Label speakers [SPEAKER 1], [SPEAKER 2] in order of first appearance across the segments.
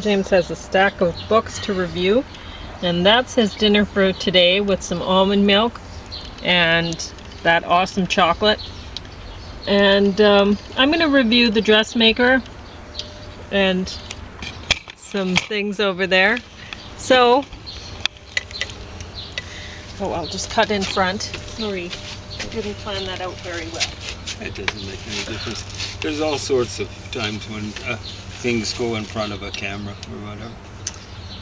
[SPEAKER 1] James has a stack of books to review, and that's his dinner for today with some almond milk and that awesome chocolate. And I'm going to review the Dressmaker and some things over there. So, I'll just cut in front. Sorry, I didn't plan that out very well.
[SPEAKER 2] It doesn't make any difference. There's all sorts of times when things go in front of a camera or whatever.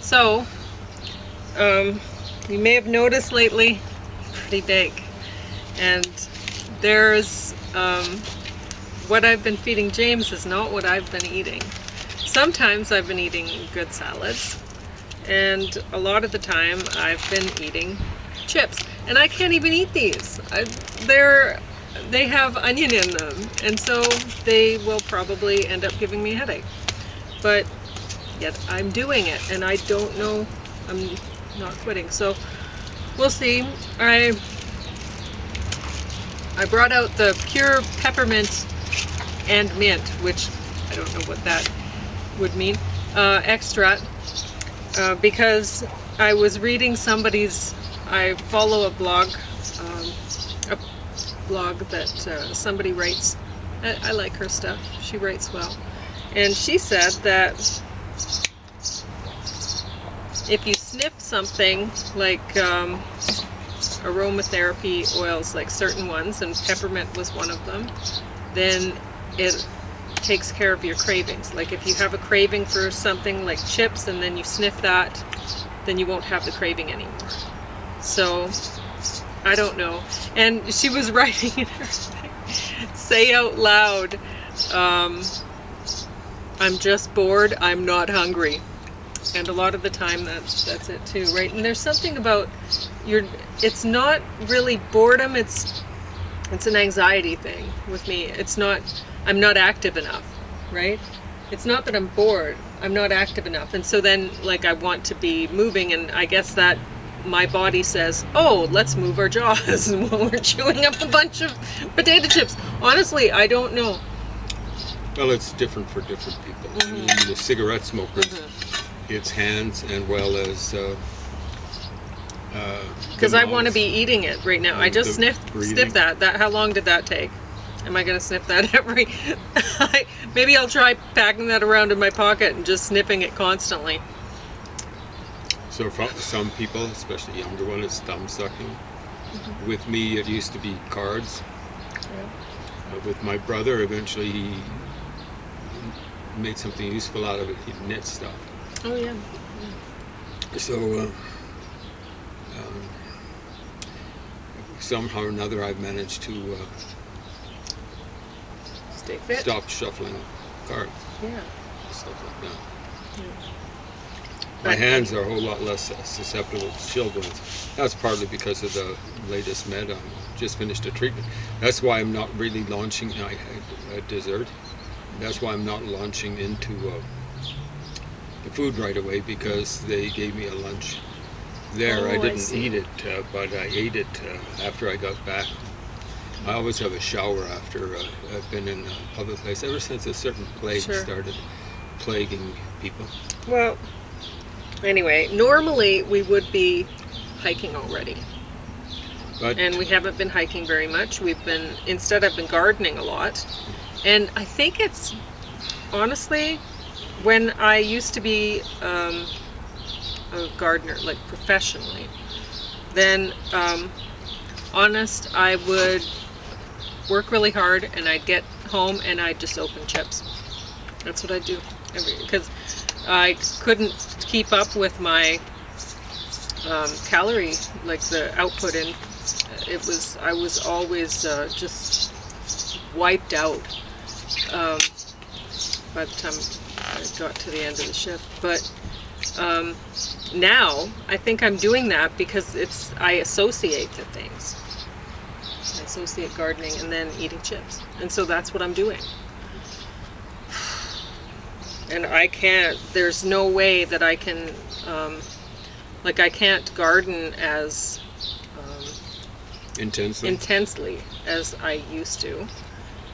[SPEAKER 1] So, you may have noticed lately, pretty big. And there's, what I've been feeding James is not what I've been eating. Sometimes I've been eating good salads, and a lot of the time I've been eating chips. And I can't even eat these. They have onion in them, and so they will probably end up giving me a headache. But yet I'm doing it, and I don't know, I'm not quitting. So we'll see. I brought out the pure peppermint and mint, which I don't know what that would mean, extract, because I was reading I follow a blog that somebody writes. I like her stuff. She writes well. And she said that if you sniff something like aromatherapy oils, like certain ones, and peppermint was one of them, then it takes care of your cravings. Like if you have a craving for something like chips and then you sniff that, then you won't have the craving anymore. So I don't know. And she was writing in her thing, say out loud, I'm just bored, I'm not hungry. And a lot of the time that's it too, right? And there's something about it's not really boredom, it's an anxiety thing with me. I'm not active enough, right? It's not that I'm bored, I'm not active enough. And so then, like, I want to be moving, and I guess that my body says, oh, let's move our jaws while we're chewing up a bunch of potato chips. Honestly, I don't know.
[SPEAKER 2] Well, it's different for different people.
[SPEAKER 1] Mm-hmm.
[SPEAKER 2] I mean, the cigarette smokers, it's hands and well as
[SPEAKER 1] because I want to be eating it right now. I just sniffed that. How long did that take? Am I going to sniff that every... Maybe I'll try packing that around in my pocket and just sniffing it constantly.
[SPEAKER 2] So for some people, especially younger ones, it's thumb sucking. Mm-hmm. With me, it used to be cards. Yeah. With my brother, eventually he made something useful out of it. He'd knit stuff.
[SPEAKER 1] Oh, yeah.
[SPEAKER 2] So somehow or another, I've managed to
[SPEAKER 1] stay fit.
[SPEAKER 2] Stop shuffling cards.
[SPEAKER 1] Yeah.
[SPEAKER 2] Stuff like that.
[SPEAKER 1] Yeah.
[SPEAKER 2] My hands are a whole lot less susceptible to children. That's partly because of the latest med. I just finished a treatment. That's why I'm not really launching. I had a dessert. That's why I'm not launching into the food right away, because they gave me a lunch there. I didn't eat it, but I ate it after I got back. I always have a shower after I've been in a public place, ever since a certain plague started plaguing people.
[SPEAKER 1] Well, anyway, normally we would be hiking already. And we haven't been hiking very much. Instead I've been gardening a lot. And I think it's, honestly, when I used to be a gardener, like professionally, then, I would work really hard and I'd get home and I'd just open chips. That's what I'd do. Because I couldn't keep up with my calorie, like the output in. I was always just wiped out by the time I got to the end of the shift. But now I think I'm doing that because I associate the things. I associate gardening and then eating chips. And so that's what I'm doing. And there's no way that I can, I can't garden as intensely as I used to.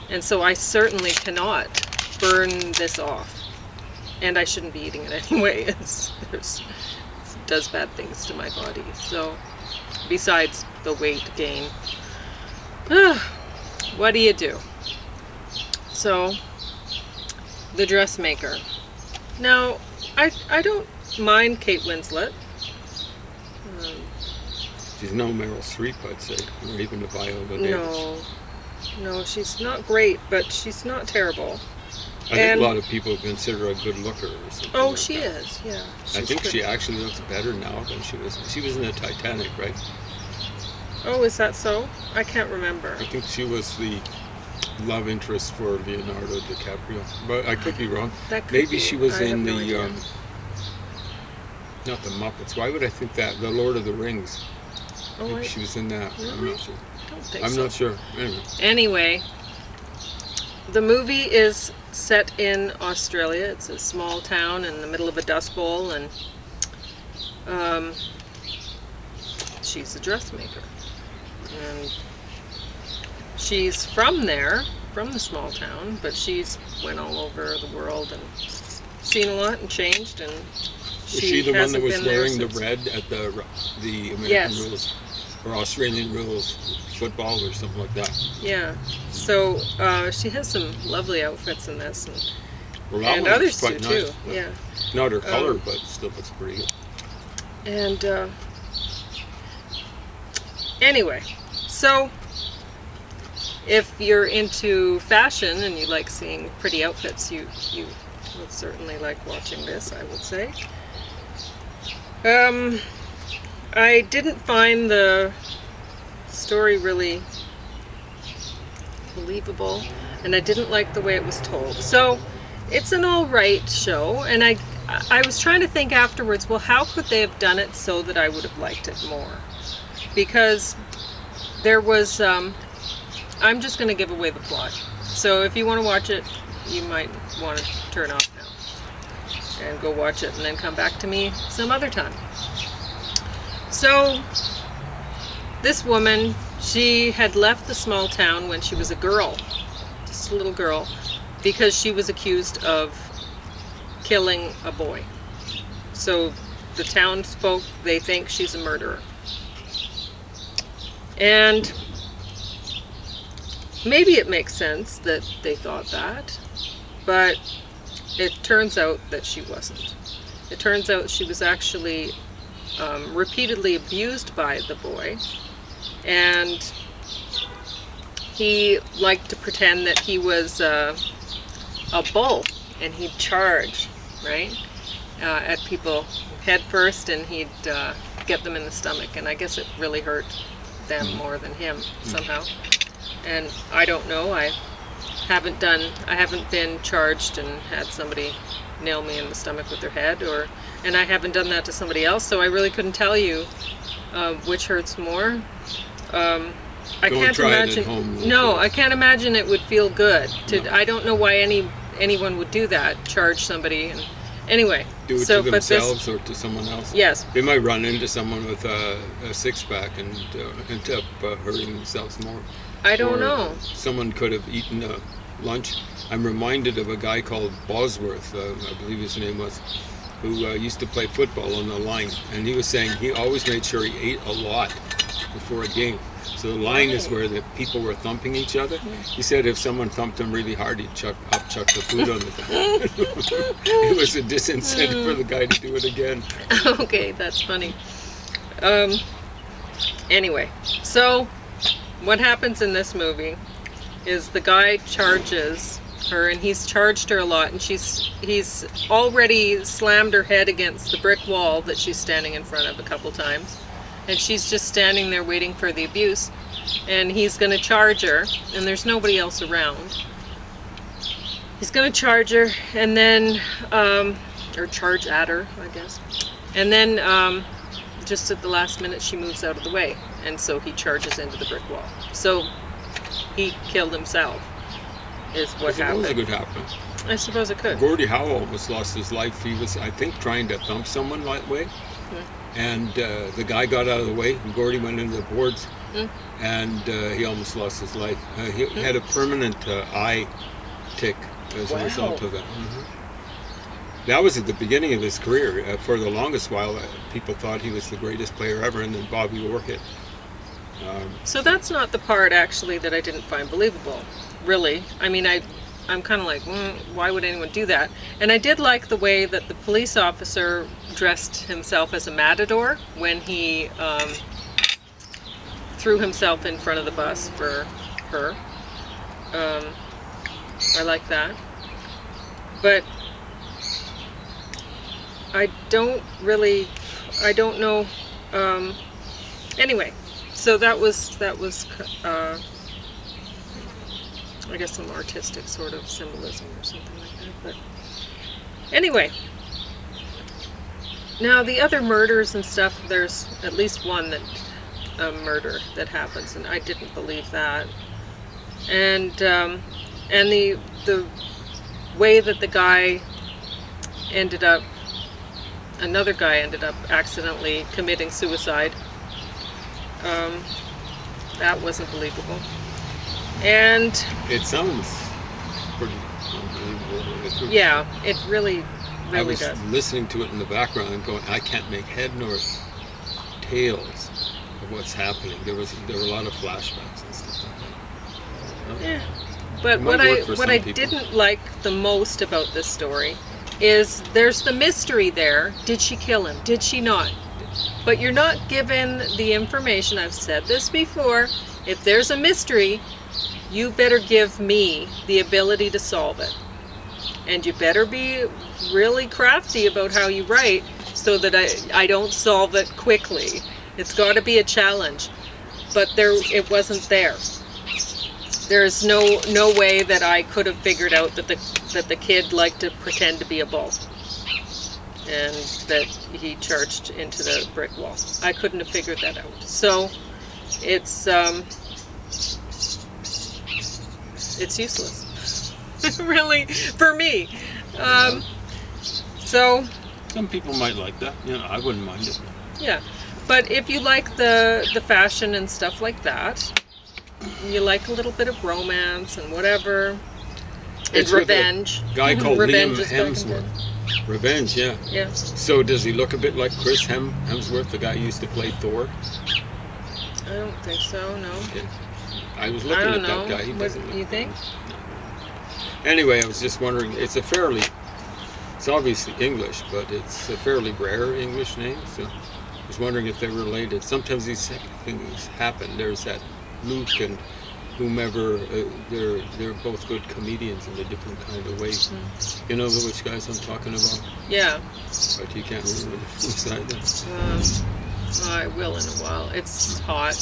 [SPEAKER 1] And so I certainly cannot burn this off. and I shouldn't be eating it anyway. It does bad things to my body. So, besides the weight gain, what do you do? So, the Dressmaker. Now, I don't mind Kate Winslet.
[SPEAKER 2] She's no Meryl Streep, I'd say, or even a Viola Davis.
[SPEAKER 1] No, she's not great, but she's not terrible.
[SPEAKER 2] I think a lot of people consider her a good looker or something.
[SPEAKER 1] Oh,
[SPEAKER 2] like
[SPEAKER 1] she
[SPEAKER 2] that.
[SPEAKER 1] is, yeah.
[SPEAKER 2] I think she actually looks better now than she was. She was in the Titanic, right?
[SPEAKER 1] Oh, is that so? I can't remember.
[SPEAKER 2] I think she was the love interest for Leonardo DiCaprio, but I could be wrong.
[SPEAKER 1] That could
[SPEAKER 2] Maybe
[SPEAKER 1] be.
[SPEAKER 2] she was
[SPEAKER 1] I
[SPEAKER 2] in
[SPEAKER 1] have no
[SPEAKER 2] the
[SPEAKER 1] idea.
[SPEAKER 2] not the Muppets. Why would I think that? The Lord of the Rings.
[SPEAKER 1] Oh,
[SPEAKER 2] Maybe she was in that. I'm
[SPEAKER 1] Really?
[SPEAKER 2] not sure.
[SPEAKER 1] don't think
[SPEAKER 2] I'm
[SPEAKER 1] so.
[SPEAKER 2] not sure.
[SPEAKER 1] Anyway, the movie is set in Australia. It's a small town in the middle of a dust bowl, and she's a dressmaker. And she's from there, from the small town, but she's went all over the world and seen a lot and changed. And
[SPEAKER 2] Was she the one that
[SPEAKER 1] hasn't
[SPEAKER 2] was
[SPEAKER 1] been there
[SPEAKER 2] wearing the
[SPEAKER 1] since.
[SPEAKER 2] red at the American
[SPEAKER 1] Yes.
[SPEAKER 2] rules or Australian rules football or something like that?
[SPEAKER 1] Yeah. So she has some lovely outfits in this,
[SPEAKER 2] Well, that
[SPEAKER 1] and
[SPEAKER 2] one
[SPEAKER 1] others
[SPEAKER 2] was quite
[SPEAKER 1] too.
[SPEAKER 2] nice.
[SPEAKER 1] Yeah.
[SPEAKER 2] Not her color, but still looks pretty good.
[SPEAKER 1] And anyway, so if you're into fashion and you like seeing pretty outfits, you would certainly like watching this, I would say. I didn't find the story really believable, and I didn't like the way it was told. So it's an alright show, and I was trying to think afterwards, well, how could they have done it so that I would have liked it more? Because there was, I'm just going to give away the plot. So if you want to watch it, you might want to turn off now and go watch it and then come back to me some other time. So this woman, she had left the small town when she was a girl, just a little girl, because she was accused of killing a boy. So the townsfolk, they think she's a murderer. And maybe it makes sense that they thought that, but it turns out that she wasn't. It turns out she was actually repeatedly abused by the boy, and he liked to pretend that he was a bull, and he'd charge, right, at people head first, and he'd get them in the stomach, and I guess it really hurt them more than him somehow. And I don't know, I haven't been charged and had somebody nail me in the stomach with their head, and I haven't done that to somebody else, so I really couldn't tell you which hurts more. I can't imagine. I can't imagine it would feel good. I don't know why anyone would do that. Charge somebody, and anyway.
[SPEAKER 2] Do it to themselves or to someone else.
[SPEAKER 1] Yes.
[SPEAKER 2] They might run into someone with a six-pack and end up hurting themselves more.
[SPEAKER 1] I don't know.
[SPEAKER 2] Someone could have eaten lunch. I'm reminded of a guy called Bosworth, I believe his name was, who used to play football on the line, and he was saying he always made sure he ate a lot before a game. So the line is where the people were thumping each other. He said if someone thumped him really hard, he'd chuck the food on the guy. It was a disincentive for the guy to do it again.
[SPEAKER 1] Okay, that's funny. Anyway, so what happens in this movie is the guy charges her, and he's charged her a lot, and he's already slammed her head against the brick wall that she's standing in front of a couple times, and she's just standing there waiting for the abuse, and he's going to charge her, and there's nobody else around. He's going to charge her, and then or charge at her, I guess, and then just at the last minute she moves out of the way, and so he charges into the brick wall. So he killed himself, is what happened.
[SPEAKER 2] I suppose it could happen.
[SPEAKER 1] I suppose it could.
[SPEAKER 2] Gordie Howe almost lost his life. He was, I think, trying to thump someone that way, and the guy got out of the way, and Gordie went into the boards, and he almost lost his life. He had a permanent eye tick as a result of it. that was at the beginning of his career. For the longest while, people thought he was the greatest player ever, and then Bobby Orr hit.
[SPEAKER 1] So that's not the part actually that I didn't find believable, really. I mean, I'm kind of like, why would anyone do that? And I did like the way that the police officer dressed himself as a matador when he threw himself in front of the bus for her. I like that. But I don't know. Anyway, so that was I guess some artistic sort of symbolism or something like that. But anyway, now the other murders and stuff, there's at least one murder that happens, and I didn't believe that. And the way that another guy ended up accidentally committing suicide, that wasn't believable. And
[SPEAKER 2] it sounds pretty unbelievable.
[SPEAKER 1] Yeah, it really
[SPEAKER 2] I was
[SPEAKER 1] does.
[SPEAKER 2] listening to it in the background and going, I can't make head nor tails of what's happening. There were a lot of flashbacks and stuff like that.
[SPEAKER 1] Yeah. But what I didn't like the most about this story is there's the mystery there. Did she kill him? Did she not? But you're not given the information. I've said this before. If there's a mystery, you better give me the ability to solve it. And you better be really crafty about how you write so that I don't solve it quickly. It's got to be a challenge. But it wasn't there. There's no way that I could have figured out that the kid liked to pretend to be a bull and that he charged into the brick wall. I couldn't have figured that out. So it's useless. Really, for me. So
[SPEAKER 2] some people might like that. I wouldn't mind it.
[SPEAKER 1] Yeah, but if you like the fashion and stuff like that, you like a little bit of romance and whatever, and
[SPEAKER 2] it's
[SPEAKER 1] revenge.
[SPEAKER 2] With a guy called
[SPEAKER 1] Revenge
[SPEAKER 2] Liam Hemsworth. Revenge, yeah.
[SPEAKER 1] Yeah.
[SPEAKER 2] So does he look a bit like Chris Hemsworth, the guy who used to play Thor?
[SPEAKER 1] I don't think so. No.
[SPEAKER 2] Okay. I was looking at that guy. He doesn't
[SPEAKER 1] What
[SPEAKER 2] look
[SPEAKER 1] do you think?
[SPEAKER 2] No. Anyway, I was just wondering. It's obviously English, but it's a fairly rare English name. So I was wondering if they're related. Sometimes these things happen. There's that Luke and whomever. They're both good comedians in a different kind of way. Mm. You know which guys I'm talking about?
[SPEAKER 1] Yeah.
[SPEAKER 2] But you can't remember who's either.
[SPEAKER 1] I will in a while. It's hot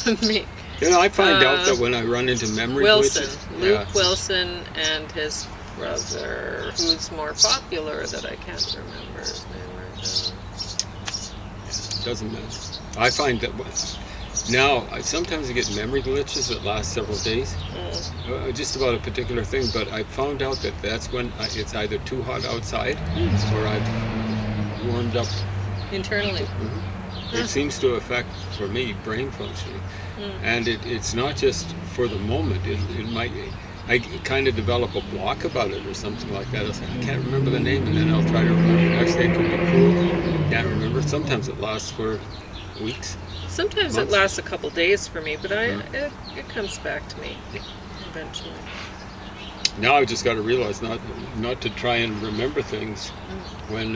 [SPEAKER 1] and me.
[SPEAKER 2] I find out that when I run into memory glitches.
[SPEAKER 1] Luke Wilson and his brother, who's more popular, that I can't remember his name right now.
[SPEAKER 2] Doesn't matter. I find that now sometimes I get memory glitches that last several days, just about a particular thing. But I found out that that's when it's either too hot outside or I've warmed up
[SPEAKER 1] internally.
[SPEAKER 2] Mm-hmm. It seems to affect, for me, brain functioning. And it's not just for the moment. I kind of develop a block about it or something like that. I can't remember the name, and then I'll try to remember the next day. It could be cool. Can't remember. Sometimes it lasts for weeks.
[SPEAKER 1] Sometimes
[SPEAKER 2] months.
[SPEAKER 1] It lasts a couple days for me, but it comes back to me eventually.
[SPEAKER 2] Now I just got to realize not to try and remember things when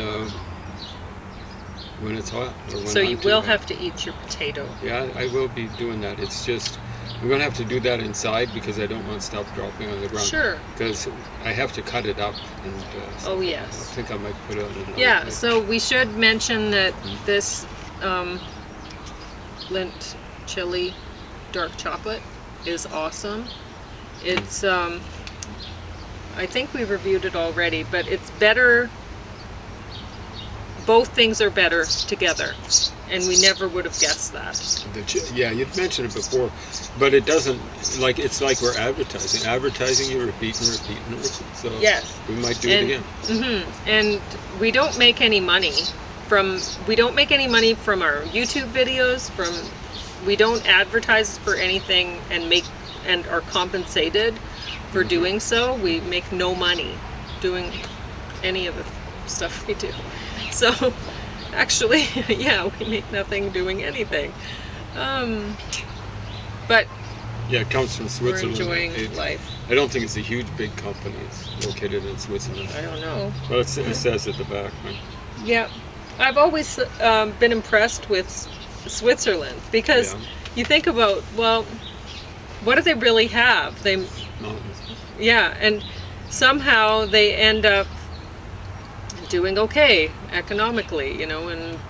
[SPEAKER 2] it's hot. Or when
[SPEAKER 1] so you will
[SPEAKER 2] hot.
[SPEAKER 1] have to eat your potato.
[SPEAKER 2] Yeah, I will be doing that. It's just, I'm going to have to do that inside because I don't want stuff dropping on the ground.
[SPEAKER 1] Sure.
[SPEAKER 2] Because I have to cut it up. And,
[SPEAKER 1] oh, yes.
[SPEAKER 2] I think I might put it on another plate.
[SPEAKER 1] So we should mention that this Lindt chili dark chocolate is awesome. It's, I think we reviewed it already, but it's better. Both things are better together, and we never would have guessed that.
[SPEAKER 2] Yeah, you've mentioned it before, but it doesn't, it's like we're advertising. Advertising, you repeat and repeat and repeat. So
[SPEAKER 1] yes.
[SPEAKER 2] We might do it again.
[SPEAKER 1] Mm-hmm. And we don't make any money from our YouTube videos. We don't advertise for anything and are compensated for doing so. We make no money doing any of the stuff we do. So actually, yeah, we make nothing doing anything. But
[SPEAKER 2] Yeah, it comes from
[SPEAKER 1] we're
[SPEAKER 2] Switzerland.
[SPEAKER 1] enjoying life.
[SPEAKER 2] I don't think it's a huge, big company. It's located in Switzerland.
[SPEAKER 1] I don't know.
[SPEAKER 2] Well, it says at the back. Right?
[SPEAKER 1] Yeah, I've always been impressed with Switzerland because
[SPEAKER 2] Yeah.
[SPEAKER 1] you think about, well, what do they really have?
[SPEAKER 2] Mountains.
[SPEAKER 1] Yeah, and somehow they end up doing okay economically, in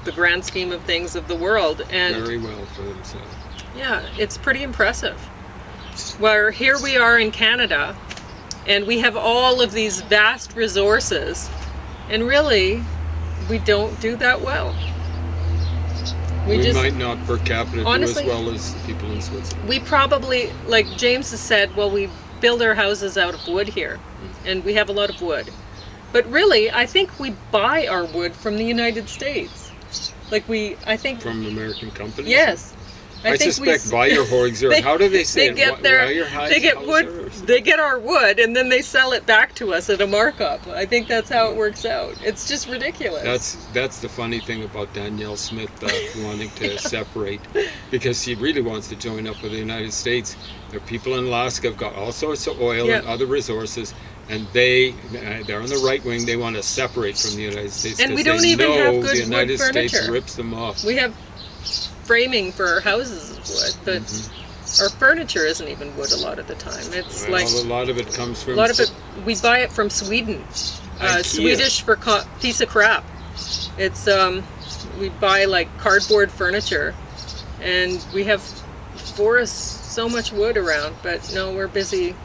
[SPEAKER 1] the grand scheme of things of the world. And
[SPEAKER 2] Very well for themselves.
[SPEAKER 1] yeah, it's pretty impressive. Where here we are in Canada, and we have all of these vast resources, and really, we don't do that well.
[SPEAKER 2] We
[SPEAKER 1] just
[SPEAKER 2] might not per capita
[SPEAKER 1] honestly,
[SPEAKER 2] do as well as the people in Switzerland.
[SPEAKER 1] we probably, like James has said, well, we build our houses out of wood here, and we have a lot of wood. But really, I think we buy our wood from the United States. I think
[SPEAKER 2] From American companies?
[SPEAKER 1] yes.
[SPEAKER 2] I suspect Weyerhaeuser,
[SPEAKER 1] they-
[SPEAKER 2] how do they say
[SPEAKER 1] they get they get wood, they get our wood, and then they sell it back to us at a markup. I think that's how it works out. It's just ridiculous.
[SPEAKER 2] That's the funny thing about Danielle Smith wanting to separate, because she really wants to join up with the United States. There are people in Alaska have got all sorts of oil and other resources, and they're on the right wing. They want to separate from the United States,
[SPEAKER 1] And we
[SPEAKER 2] because
[SPEAKER 1] don't
[SPEAKER 2] they
[SPEAKER 1] even
[SPEAKER 2] know
[SPEAKER 1] have good
[SPEAKER 2] the United
[SPEAKER 1] wood
[SPEAKER 2] States
[SPEAKER 1] furniture.
[SPEAKER 2] rips them off.
[SPEAKER 1] We have framing for our houses of wood, but our furniture isn't even wood a lot of the time. It's
[SPEAKER 2] Well,
[SPEAKER 1] like
[SPEAKER 2] a lot of it comes from
[SPEAKER 1] a lot of it. We buy it from Sweden.
[SPEAKER 2] IKEA.
[SPEAKER 1] Swedish for piece of crap. It's we buy like cardboard furniture, and we have forests, so much wood around. But no, we're busy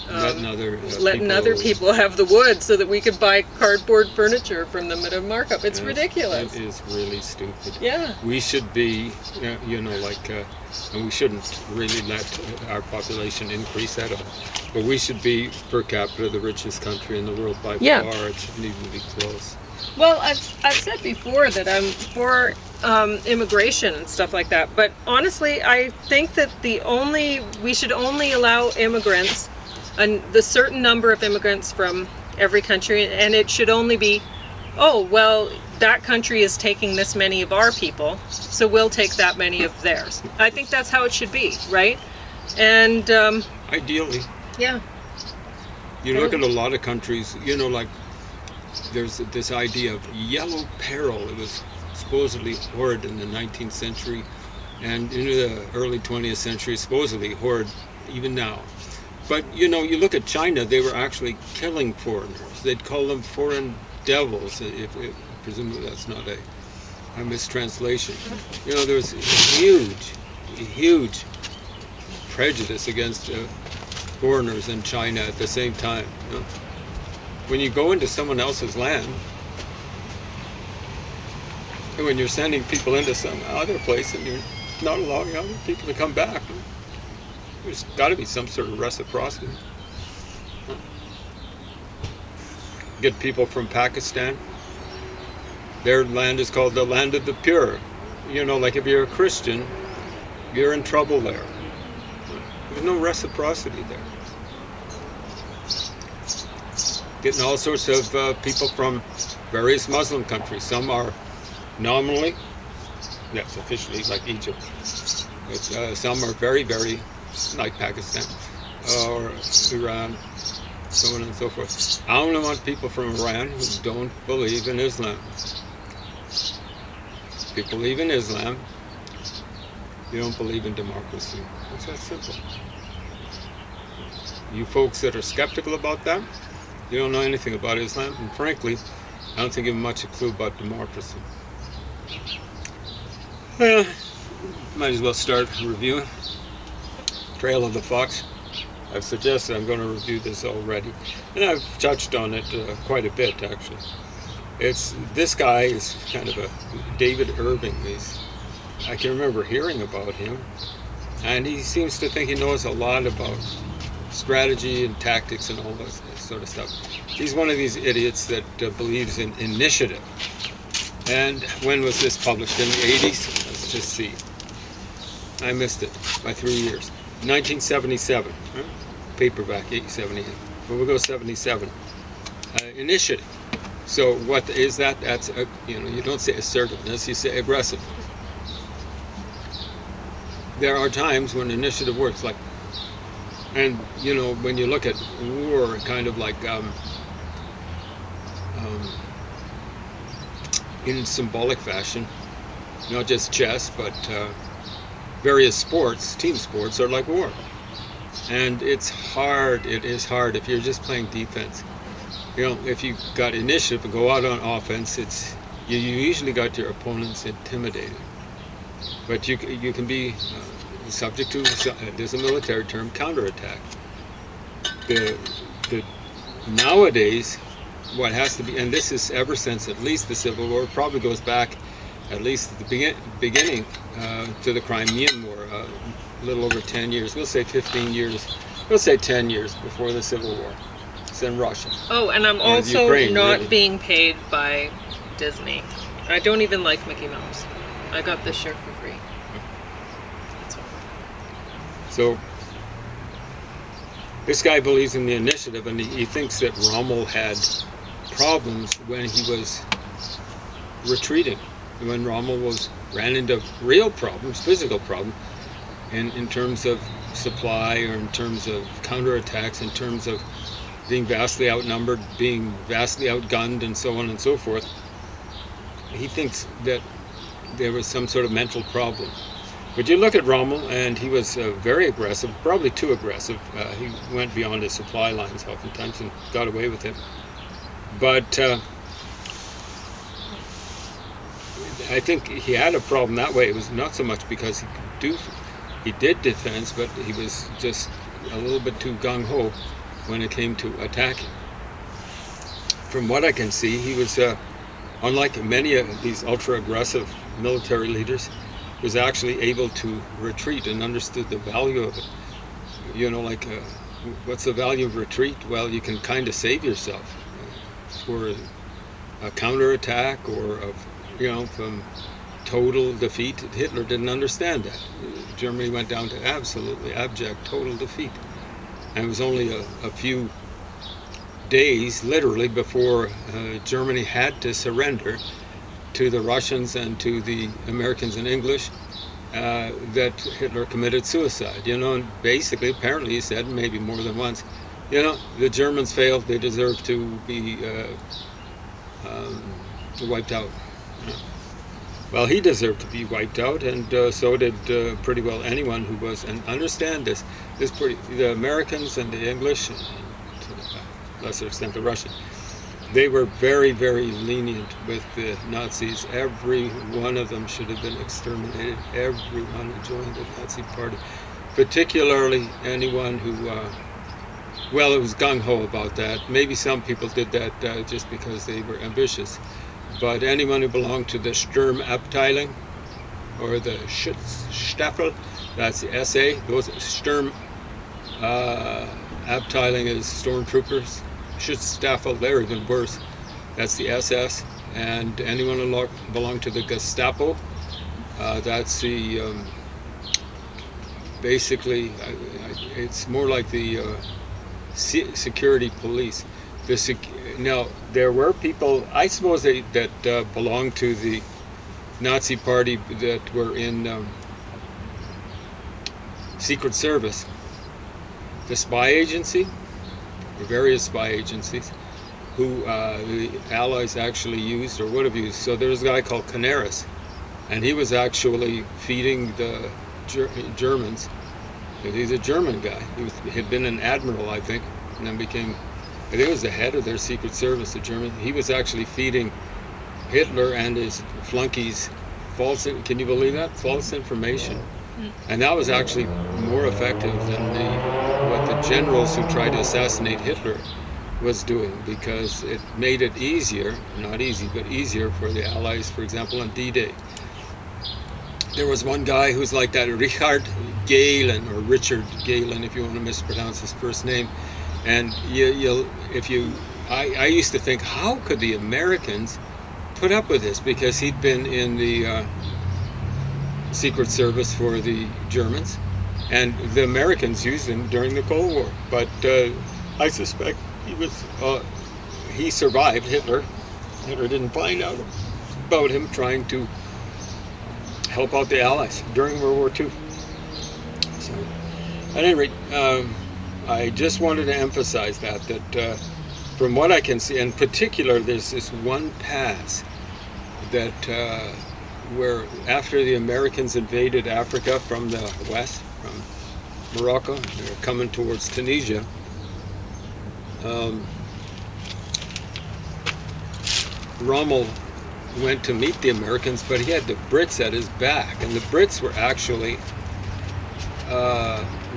[SPEAKER 1] letting other people have the wood so that we could buy cardboard furniture from them at a markup. It's ridiculous.
[SPEAKER 2] It is really stupid.
[SPEAKER 1] Yeah.
[SPEAKER 2] We should be, and we shouldn't really let our population increase at all. But we should be, per capita, the richest country in the world by far. It shouldn't even be close.
[SPEAKER 1] Well, I've said before that I'm for immigration and stuff like that. But honestly, I think that we should only allow immigrants, the certain number of immigrants from every country, and it should only be, oh, well, that country is taking this many of our people, so we'll take that many of theirs. I think that's how it should be, right? And
[SPEAKER 2] ideally,
[SPEAKER 1] yeah.
[SPEAKER 2] You look at a lot of countries, like there's this idea of yellow peril. It was supposedly horrid in the 19th century, and into the early 20th century, supposedly horrid even now. But, you look at China, they were actually killing foreigners. They'd call them foreign devils, presumably that's not a mistranslation. There's huge prejudice against foreigners in China at the same time. When you go into someone else's land, and when you're sending people into some other place and you're not allowing other people to come back, there's got to be some sort of reciprocity. Get people from Pakistan. Their land is called the land of the pure. Like if you're a Christian, you're in trouble there. There's no reciprocity there. Getting all sorts of people from various Muslim countries. Some are nominally, yes, officially like Egypt. But some are very, very like Pakistan or Iran, so on and so forth. I only want people from Iran who don't believe in Islam. If you believe in Islam, you don't believe in democracy. It's that simple. You folks that are skeptical about that, you don't know anything about Islam, and frankly, I don't think you have much a clue about democracy. Might as well start reviewing. Trail of the Fox. I've suggested I'm going to review this already, and I've touched on it quite a bit actually. This guy is kind of a David Irving. I can remember hearing about him, and he seems to think he knows a lot about strategy and tactics and all that sort of stuff. He's one of these idiots that believes in initiative. And when was this published? In the 80s? Let's just see. I missed it by 3 years. 1977. Paperback, 878. But we'll go 77. Initiative. So what is that? That's you don't say assertiveness, you say aggressive. There are times when initiative works, like, and when you look at war, kind of like in symbolic fashion, not just chess, but various sports, team sports, are like war. And it's hard, it is hard if you're just playing defense. If you got initiative and go out on offense, you usually got your opponents intimidated. But you can be subject to, there's a military term, counterattack. Nowadays, what has to be, and this is ever since at least the Civil War, probably goes back at least at the beginning to the Crimean War, a little over 10 years, we'll say 15 years, we'll say 10 years before the Civil War. It's in Russia.
[SPEAKER 1] Oh, and I'm also
[SPEAKER 2] Ukraine,
[SPEAKER 1] not
[SPEAKER 2] really.
[SPEAKER 1] being paid by Disney. I don't even like Mickey Mouse. I got this shirt for free. That's all.
[SPEAKER 2] So this guy believes in the initiative, and he thinks that Rommel had problems when he was retreating, when Rommel ran into real problems, physical problems, in terms of supply, or in terms of counterattacks, in terms of being vastly outnumbered, being vastly outgunned, and so on and so forth. He thinks that there was some sort of mental problem. But you look at Rommel, and he was very aggressive, probably too aggressive. He went beyond his supply lines oftentimes and got away with it. But I think he had a problem that way. It was not so much because he did defense, but he was just a little bit too gung-ho when it came to attacking. From what I can see, he was, unlike many of these ultra-aggressive military leaders, was actually able to retreat and understood the value of it. What's the value of retreat? Well, you can kind of save yourself for a counterattack, or from total defeat. Hitler didn't understand that. Germany went down to absolutely abject, total defeat. And it was only a few days, literally, before Germany had to surrender to the Russians and to the Americans and English, that Hitler committed suicide. And basically, apparently, he said, maybe more than once, the Germans failed, they deserve to be wiped out. Well, he deserved to be wiped out, and so did pretty well anyone who was. And understand this: the Americans and the English, and to a lesser extent the Russians, they were very, very lenient with the Nazis. Every one of them should have been exterminated. Everyone who joined the Nazi Party, particularly anyone who, it was gung-ho about that. Maybe some people did that just because they were ambitious. But anyone who belonged to the Sturmabteilung, or the Schutzstaffel, that's the SA. Those Sturmabteilung is stormtroopers. Schutzstaffel, they're even worse. That's the SS. And anyone who belonged to the Gestapo, that's the basically, it's more like the security police. Now, there were people, I suppose, that belonged to the Nazi Party that were in Secret Service, the spy agency, or various spy agencies, who the Allies actually used or would have used. So there was a guy called Canaris, and he was actually feeding the Germans. He's a German guy. He had been an admiral, I think, and then became, I think it was the head of their Secret Service, the German. He was actually feeding Hitler and his flunkies false, can you believe that? False information. And that was actually more effective than what the generals who tried to assassinate Hitler was doing, because it made it easier, not easy, but easier for the Allies, for example, on D-Day. There was one guy who's like that, Richard Galen, or Richard Galen, if you want to mispronounce his first name. And I used to think, how could the Americans put up with this? Because he'd been in the Secret Service for the Germans, and the Americans used him during the Cold War. But I suspect he survived Hitler, Hitler didn't find out about him trying to help out the Allies during World War II. So, at any rate, I just wanted to emphasize that from what I can see, in particular, there's this one pass that where after the Americans invaded Africa from the west, from Morocco, they're coming towards Tunisia. Rommel went to meet the Americans, but he had the Brits at his back, and the Brits were actually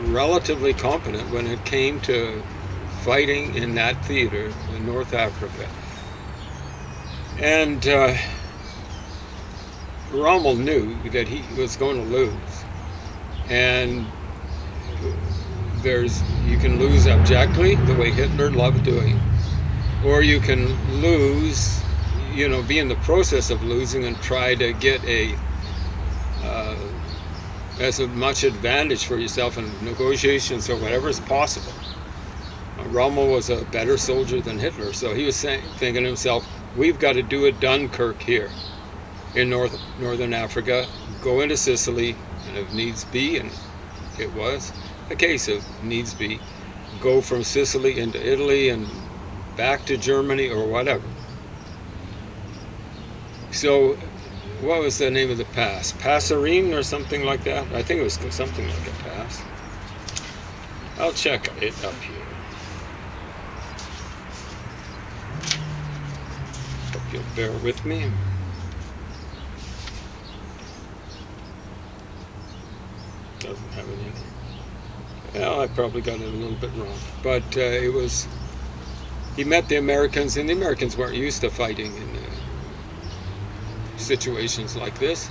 [SPEAKER 2] relatively competent when it came to fighting in that theater in North Africa. And Rommel knew that he was going to lose, and you can lose abjectly, the way Hitler loved doing, or you can lose, be in the process of losing and try to get as much advantage for yourself in negotiations or whatever is possible. Rommel was a better soldier than Hitler, so he was thinking to himself, we've got to do a Dunkirk here in northern Africa, go into Sicily, and if needs be, and it was a case of needs be, go from Sicily into Italy and back to Germany or whatever. So what was the name of the pass? Passerine or something like that? I think it was something like a pass. I'll check it up here. Hope you'll bear with me. Doesn't have it in here. Well, I probably got it a little bit wrong. But it was, he met the Americans, and the Americans weren't used to fighting in situations like this,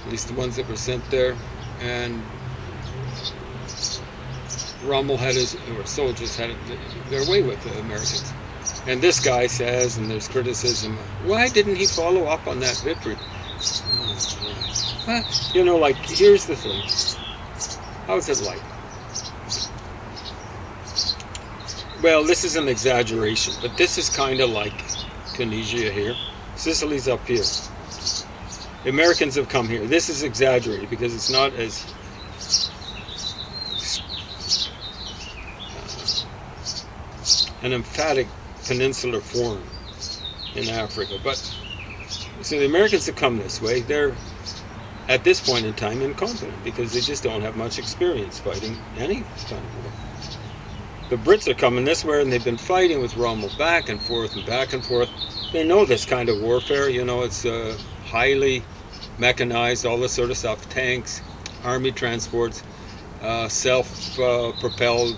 [SPEAKER 2] at least the ones that were sent there. And Rommel had soldiers had their way with the Americans. And this guy says, and there's criticism, why didn't he follow up on that victory? Like, here's the thing. How's it like? Well, this is an exaggeration, but this is kind of like Tunisia here. Sicily's up here. The Americans have come here. This is exaggerated because it's not as an emphatic peninsular form in Africa. But so the Americans have come this way. They're at this point in time incompetent because they just don't have much experience fighting any kind of war. The Brits are coming this way, and they've been fighting with Rommel back and forth and back and forth. They know this kind of warfare. It's highly mechanized, all this sort of stuff, tanks, army transports, self-propelled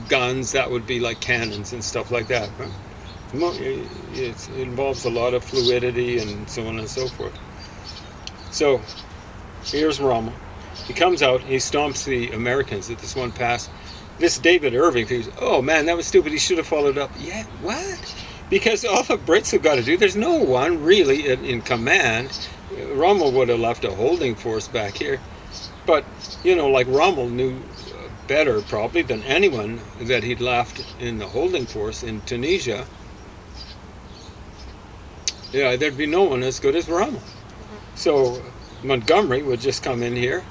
[SPEAKER 2] guns, that would be like cannons and stuff like that. It involves a lot of fluidity and so on and so forth. So here's Rommel. He comes out, he stomps the Americans at this one pass. This David Irving thinks, oh man, that was stupid, he should have followed up. Yeah, what? Because all the Brits have got to do, there's no one really in command. Rommel would have left a holding force back here. But, like Rommel knew better probably than anyone that he'd left in the holding force in Tunisia. Yeah, there'd be no one as good as Rommel. So Montgomery would just come in here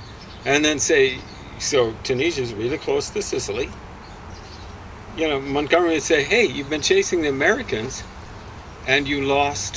[SPEAKER 2] and then say, so Tunisia's really close to Sicily. Montgomery would say, hey, you've been chasing the Americans and you lost